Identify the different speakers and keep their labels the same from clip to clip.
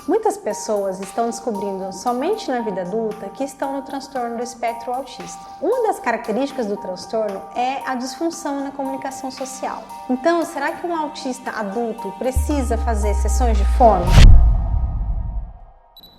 Speaker 1: Muitas pessoas estão descobrindo somente na vida adulta que estão no transtorno do espectro autista. Uma das características do transtorno é a disfunção na comunicação social. Então, será que um autista adulto precisa fazer sessões de fono?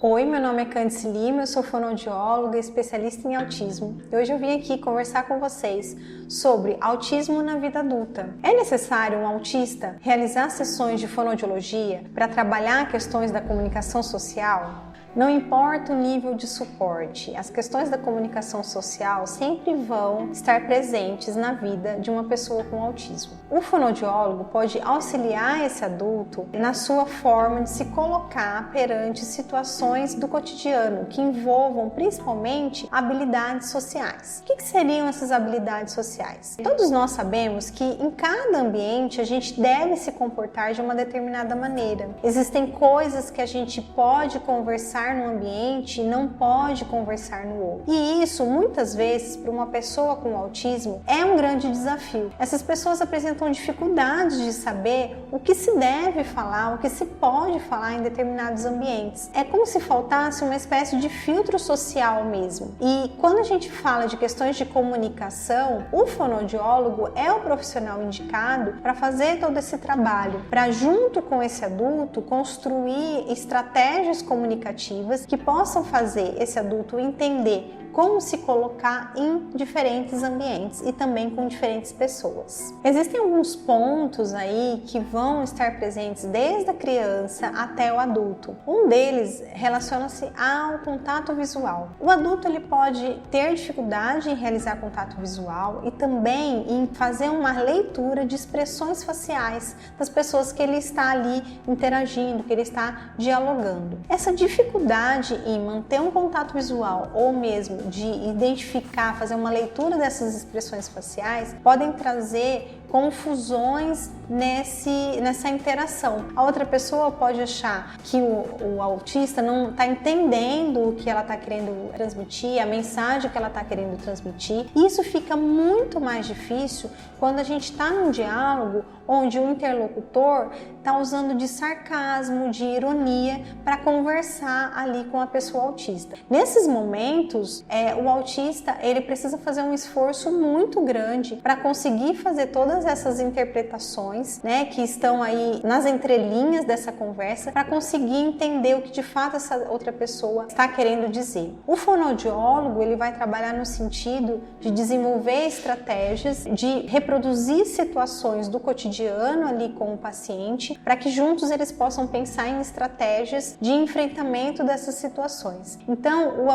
Speaker 1: Oi, meu nome é Candice Lima, eu sou fonoaudióloga, especialista em autismo. E hoje eu vim aqui conversar com vocês sobre autismo na vida adulta. É necessário um autista realizar sessões de fonoaudiologia para trabalhar questões da comunicação social? Não importa o nível de suporte, as questões da comunicação social sempre vão estar presentes na vida de uma pessoa com autismo. O fonoaudiólogo pode auxiliar esse adulto na sua forma de se colocar perante situações do cotidiano que envolvam principalmente habilidades sociais. O que seriam essas habilidades sociais? Todos nós sabemos que em cada ambiente a gente deve se comportar de uma determinada maneira. Existem coisas que a gente pode conversar no ambiente e não pode conversar no outro. E isso, muitas vezes, para uma pessoa com autismo, é um grande desafio. Essas pessoas apresentam dificuldades de saber o que se deve falar, o que se pode falar em determinados ambientes. É como se faltasse uma espécie de filtro social mesmo. E quando a gente fala de questões de comunicação, o fonoaudiólogo é o profissional indicado para fazer todo esse trabalho, para junto com esse adulto construir estratégias comunicativas que possam fazer esse adulto entender como se colocar em diferentes ambientes e também com diferentes pessoas. Existem alguns pontos aí que vão estar presentes desde a criança até o adulto. Um deles relaciona-se ao contato visual. O adulto ele pode ter dificuldade em realizar contato visual e também em fazer uma leitura de expressões faciais das pessoas que ele está ali interagindo, que ele está dialogando. Essa dificuldade em manter um contato visual ou mesmo de identificar, fazer uma leitura dessas expressões faciais, podem trazer confusões nessa interação. A outra pessoa pode achar que o autista não está entendendo o que ela está querendo transmitir, a mensagem que ela está querendo transmitir. E isso fica muito mais difícil quando a gente está num diálogo onde o interlocutor está usando de sarcasmo, de ironia para conversar ali com a pessoa autista. Nesses momentos, o autista ele precisa fazer um esforço muito grande para conseguir fazer todas essas interpretações, né, que estão aí nas entrelinhas dessa conversa, para conseguir entender o que de fato essa outra pessoa está querendo dizer. O fonoaudiólogo ele vai trabalhar no sentido de desenvolver estratégias, de reproduzir situações do cotidiano ali com o paciente, para que juntos eles possam pensar em estratégias de enfrentamento dessas situações. Então,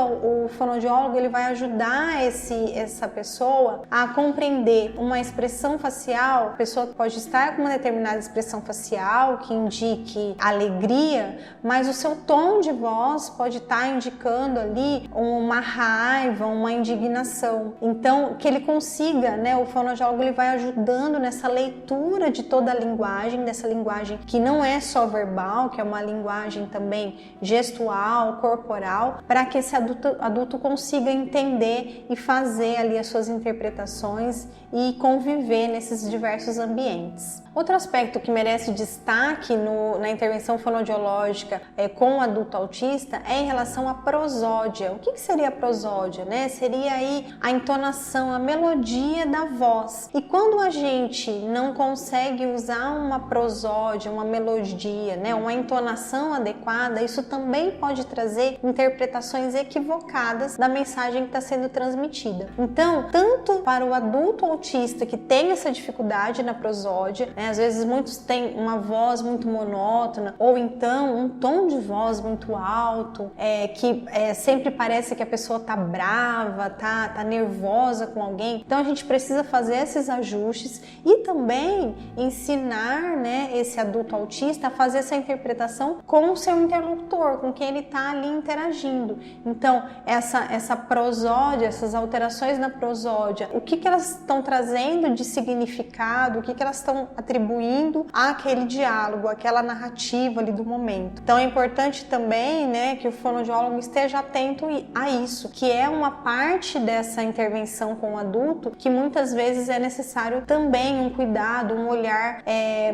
Speaker 1: o fonoaudiólogo ele vai ajudar essa pessoa a compreender uma expressão facial. A pessoa pode estar com uma determinada expressão facial que indique alegria, mas o seu tom de voz pode estar indicando ali uma raiva, uma indignação. Então, que ele consiga, né, o fonoaudiólogo ele vai ajudando nessa leitura de toda a linguagem, dessa linguagem que não é só verbal, que é uma linguagem também gestual, corporal, para que esse adulto consiga entender e fazer ali as suas interpretações e conviver nesses diversos ambientes. Outro aspecto que merece destaque na intervenção fonoaudiológica com o adulto autista é em relação à prosódia. O que seria a prosódia, né? Seria aí a entonação, a melodia da voz. E quando a gente não consegue usar uma prosódia, uma melodia, né, uma entonação adequada, isso também pode trazer interpretações equivocadas da mensagem que está sendo transmitida. Então, tanto para o adulto autista que tem essa dificuldade na prosódia, né, às vezes muitos têm uma voz muito monótona ou então um tom de voz muito alto, que sempre parece que a pessoa tá brava, tá nervosa com alguém. Então a gente precisa fazer esses ajustes e também ensinar, né, esse adulto autista a fazer essa interpretação com o seu interlocutor, com quem ele tá ali interagindo. Então essa prosódia, essas alterações na prosódia, o que elas estão trazendo de significado, o que elas estão contribuindo àquele diálogo, àquela narrativa ali do momento. Então é importante também, né, que o fonoaudiólogo esteja atento a isso, que é uma parte dessa intervenção com o adulto que muitas vezes é necessário também um cuidado, um olhar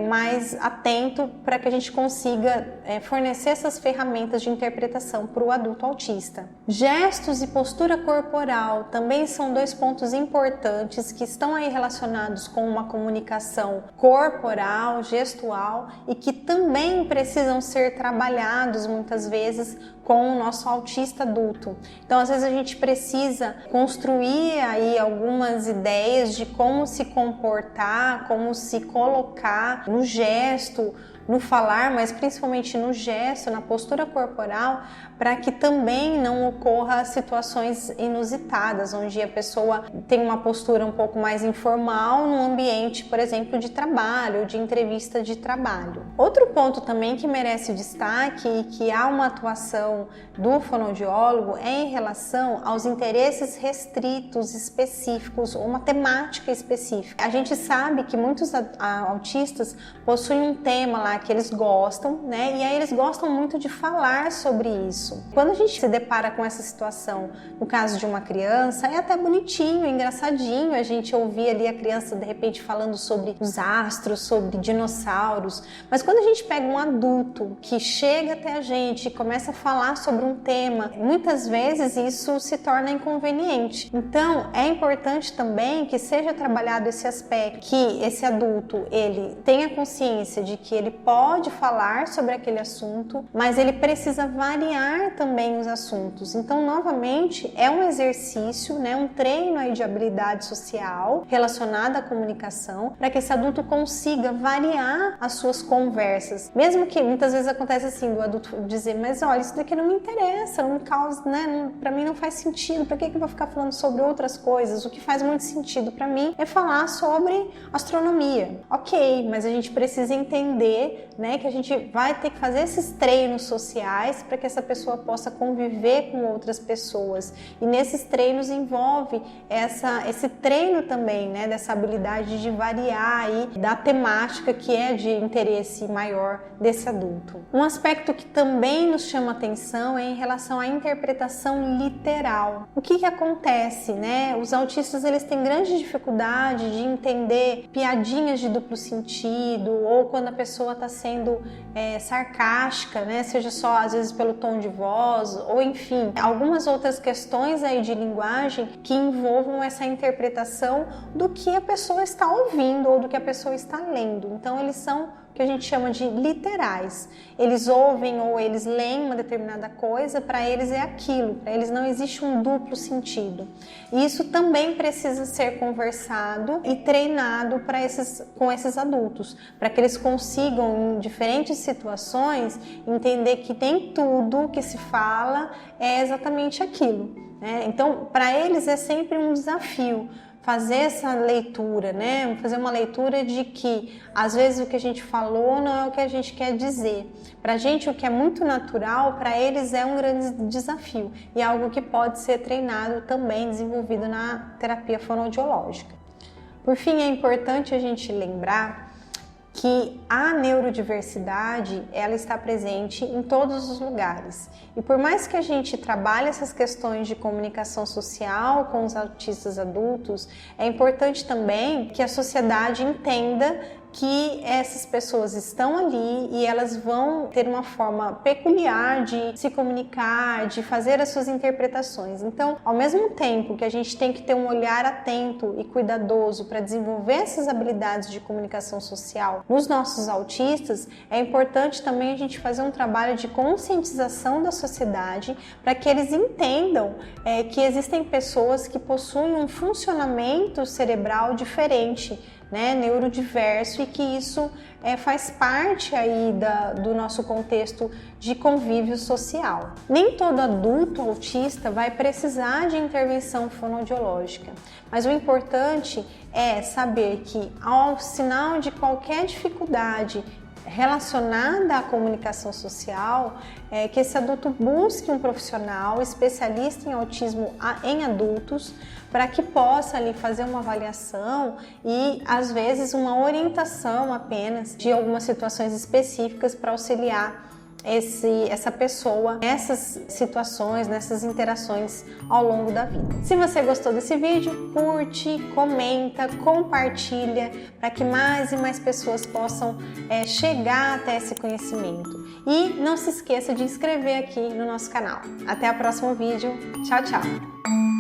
Speaker 1: mais atento para que a gente consiga fornecer essas ferramentas de interpretação para o adulto autista. Gestos e postura corporal também são dois pontos importantes que estão aí relacionados com uma comunicação corporal, gestual e que também precisam ser trabalhados muitas vezes com o nosso autista adulto. Então, às vezes a gente precisa construir aí algumas ideias de como se comportar, como se colocar no gesto, no falar, mas principalmente no gesto, na postura corporal, para que também não ocorra situações inusitadas, onde a pessoa tem uma postura um pouco mais informal no ambiente, por exemplo, de trabalho, de entrevista de trabalho. Outro ponto também que merece destaque e que há uma atuação do fonoaudiólogo é em relação aos interesses restritos, específicos, uma temática específica. A gente sabe que muitos autistas possuem um tema lá que eles gostam, né? E aí eles gostam muito de falar sobre isso. Quando a gente se depara com essa situação, no caso de uma criança, é até bonitinho, engraçadinho a gente ouvir ali a criança de repente falando sobre os astros, sobre dinossauros, mas quando a gente pega um adulto que chega até a gente e começa a falar sobre um tema, muitas vezes isso se torna inconveniente. Então, é importante também que seja trabalhado esse aspecto, que esse adulto, ele tenha consciência de que ele pode falar sobre aquele assunto, mas ele precisa variar também os assuntos. Então, novamente, é um exercício, né, um treino aí de habilidade social relacionada à comunicação, para que esse adulto consiga variar as suas conversas. Mesmo que muitas vezes acontece assim, do adulto dizer, mas olha, isso daqui não me interessa, não me causa, né, para mim não faz sentido, para que eu vou ficar falando sobre outras coisas? O que faz muito sentido para mim é falar sobre astronomia. Ok, mas a gente precisa entender, né, que a gente vai ter que fazer esses treinos sociais para que essa pessoa possa conviver com outras pessoas. E nesses treinos envolve esse treino também, né, dessa habilidade de variar aí da temática que é de interesse maior desse adulto. Um aspecto que também nos chama atenção é em relação à interpretação literal. O que acontece, né? Os autistas, eles têm grande dificuldade de entender piadinhas de duplo sentido ou quando a pessoa está sendo sarcástica, né? Seja só às vezes pelo tom de voz ou enfim, algumas outras questões aí de linguagem que envolvam essa interpretação do que a pessoa está ouvindo ou do que a pessoa está lendo. Então eles são o que a gente chama de literais. Eles ouvem ou eles leem uma determinada coisa, para eles é aquilo, para eles não existe um duplo sentido. E isso também precisa ser conversado e treinado com esses adultos, para que eles consigam, em diferentes situações, entender que nem tudo que se fala é exatamente aquilo, né? Então, para eles é sempre um desafio fazer essa leitura, né? Fazer uma leitura de que às vezes o que a gente falou não é o que a gente quer dizer. Pra gente o que é muito natural, para eles é um grande desafio e é algo que pode ser treinado também, desenvolvido na terapia fonoaudiológica. Por fim, é importante a gente lembrar que a neurodiversidade, ela está presente em todos os lugares. E por mais que a gente trabalhe essas questões de comunicação social com os autistas adultos, é importante também que a sociedade entenda que essas pessoas estão ali e elas vão ter uma forma peculiar de se comunicar, de fazer as suas interpretações. Então, ao mesmo tempo que a gente tem que ter um olhar atento e cuidadoso para desenvolver essas habilidades de comunicação social nos nossos autistas, é importante também a gente fazer um trabalho de conscientização da sociedade para que eles entendam que existem pessoas que possuem um funcionamento cerebral diferente, né, neurodiverso, e que isso faz parte aí do nosso contexto de convívio social. Nem todo adulto autista vai precisar de intervenção fonoaudiológica, mas o importante é saber que ao sinal de qualquer dificuldade relacionada à comunicação social, que esse adulto busque um profissional especialista em autismo em adultos, para que possa ali fazer uma avaliação e às vezes uma orientação apenas de algumas situações específicas para auxiliar essa pessoa nessas situações, nessas interações ao longo da vida. Se você gostou desse vídeo, curte, comenta, compartilha para que mais e mais pessoas possam chegar até esse conhecimento. E não se esqueça de inscrever aqui no nosso canal. Até o próximo vídeo. Tchau, tchau!